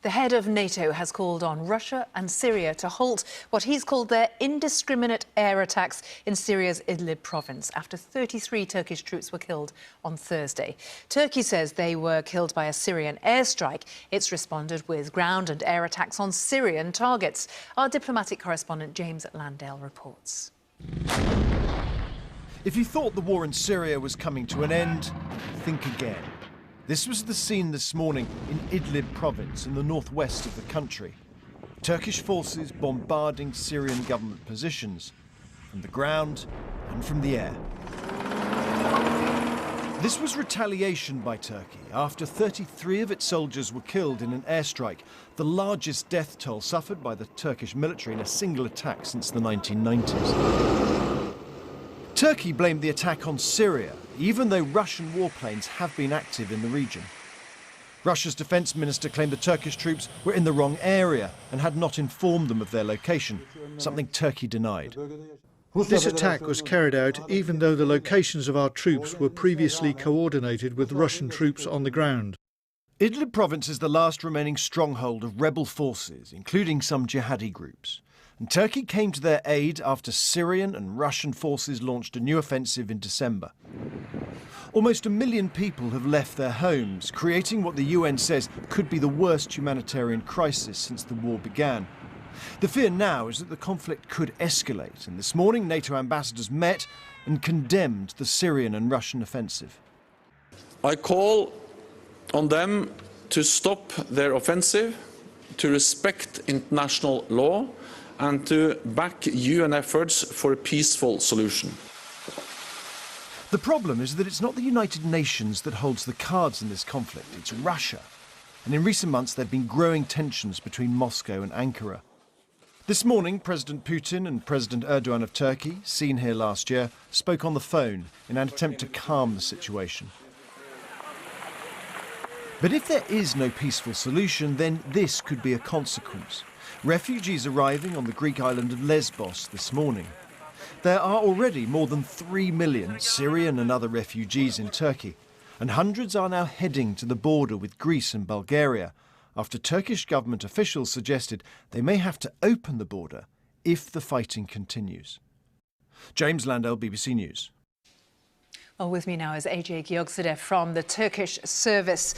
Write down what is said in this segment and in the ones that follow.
The head of NATO has called on Russia and Syria to halt what he's called their indiscriminate air attacks in Syria's Idlib province after 33 Turkish troops were killed on Thursday. Turkey says they were killed by a Syrian airstrike. It's responded with ground and air attacks on Syrian targets. Our diplomatic correspondent James Landale reports. If you thought the war in Syria was coming to an end, think again. This was the scene this morning in Idlib province in the northwest of the country. Turkish forces bombarding Syrian government positions from the ground and from the air. This was retaliation by Turkey after 33 of its soldiers were killed in an airstrike, the largest death toll suffered by the Turkish military in a single attack since the 1990s. Turkey blamed the attack on Syria, even though Russian warplanes have been active in the region. Russia's defence minister claimed the Turkish troops were in the wrong area and had not informed them of their location, something Turkey denied. This attack was carried out even though the locations of our troops were previously coordinated with Russian troops on the ground. Idlib province is the last remaining stronghold of rebel forces, including some jihadi groups. And Turkey came to their aid after Syrian and Russian forces launched a new offensive in December. Almost 1 million people have left their homes, creating what the UN says could be the worst humanitarian crisis since the war began. The fear now is that the conflict could escalate, and this morning NATO ambassadors met and condemned the Syrian and Russian offensive. I call on them to stop their offensive, to respect international law, and to back UN efforts for a peaceful solution. The problem is that it's not the United Nations that holds the cards in this conflict, it's Russia. And in recent months there have been growing tensions between Moscow and Ankara. This morning, President Putin and President Erdogan of Turkey, seen here last year, spoke on the phone in an attempt to calm the situation. But if there is no peaceful solution, then this could be a consequence. Refugees arriving on the Greek island of Lesbos this morning. There are already more than 3 million Syrian and other refugees in Turkey, and hundreds are now heading to the border with Greece and Bulgaria, after Turkish government officials suggested they may have to open the border if the fighting continues. James Landale, BBC News. Well, with me now is AJ Gyogzadeh from the Turkish service.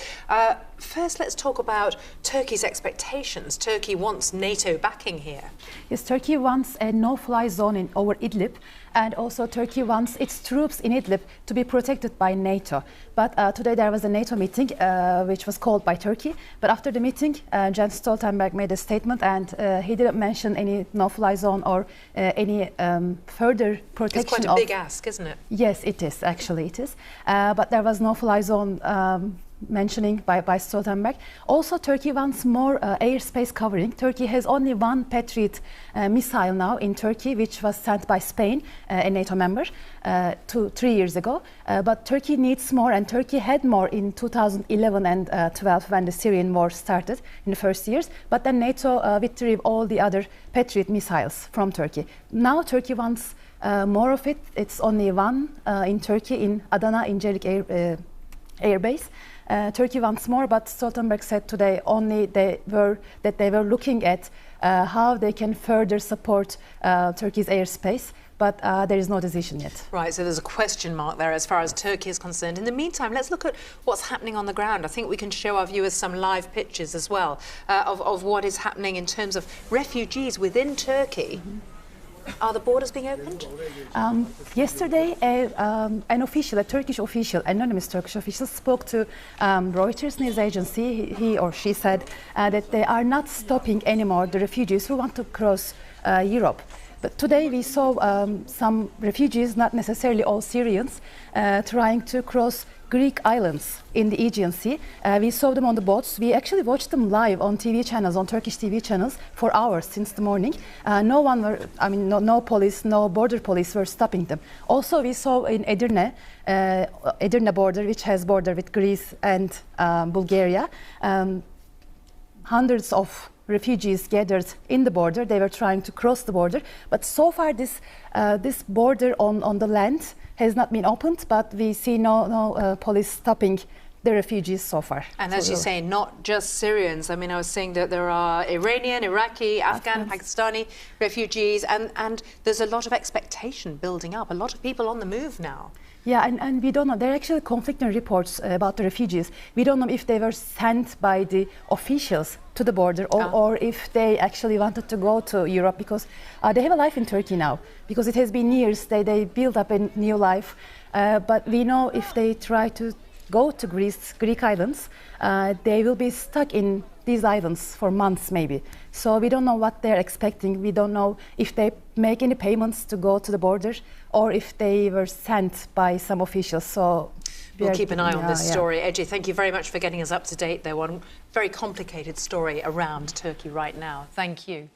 First, let's talk about Turkey's expectations. Turkey wants NATO backing here. Yes, Turkey wants a no-fly zone over Idlib, and also Turkey wants its troops in Idlib to be protected by NATO. But today there was a NATO meeting which was called by Turkey. But after the meeting, Jens Stoltenberg made a statement, and he didn't mention any no-fly zone or any further protection. It's quite a big ask, isn't it? Yes, it is. Actually, it is. But there was no-fly zone mentioning by Stoltenberg. Also, Turkey wants more airspace covering. Turkey has only one Patriot missile now in Turkey, which was sent by Spain, a NATO member, 3 years ago. But Turkey needs more, and Turkey had more in 2011 and 12 when the Syrian war started in the first years. But then NATO withdrew all the other Patriot missiles from Turkey. Now Turkey wants more of it. It's only one in Turkey, in Adana Incelik Air Base. Turkey wants more, but Stoltenberg said today only they were looking at how they can further support Turkey's airspace, but there is no decision yet. Right, so there's a question mark there as far as Turkey is concerned. In the meantime, let's look at what's happening on the ground. I think we can show our viewers some live pictures as well of what is happening in terms of refugees within Turkey. Mm-hmm. Are the borders being opened? Yesterday, an official, a Turkish official, anonymous Turkish official, spoke to Reuters news agency. He or she said that they are not stopping anymore the refugees who want to cross Europe. But today we saw some refugees, not necessarily all Syrians, trying to cross Greek islands in the Aegean Sea. We saw them on the boats. We actually watched them live on TV channels, on Turkish TV channels, for hours since the morning. No police, no border police were stopping them. Also, we saw in Edirne border, which has border with Greece and Bulgaria, hundreds of refugees gathered in the border. They were trying to cross the border, but so far this border on the land has not been opened, but we see no police stopping the refugees so far. And as you say, not just Syrians. I mean, I was saying that there are Iranian, Iraqi, Afghan, Pakistani refugees, and there's a lot of expectation building up, a lot of people on the move now. Yeah, and we don't know. There are actually conflicting reports about the refugees. We don't know if they were sent by the officials to the border or if they actually wanted to go to Europe, because they have a life in Turkey now. Because it has been years, they build up a new life. But we know if they try to go to Greek islands, they will be stuck in these islands for months maybe. So we don't know what they're expecting. We don't know if they make any payments to go to the border or if they were sent by some officials. So we'll keep an eye on this story. Ece, thank you very much for getting us up to date there. One very complicated story around Turkey right now. Thank you.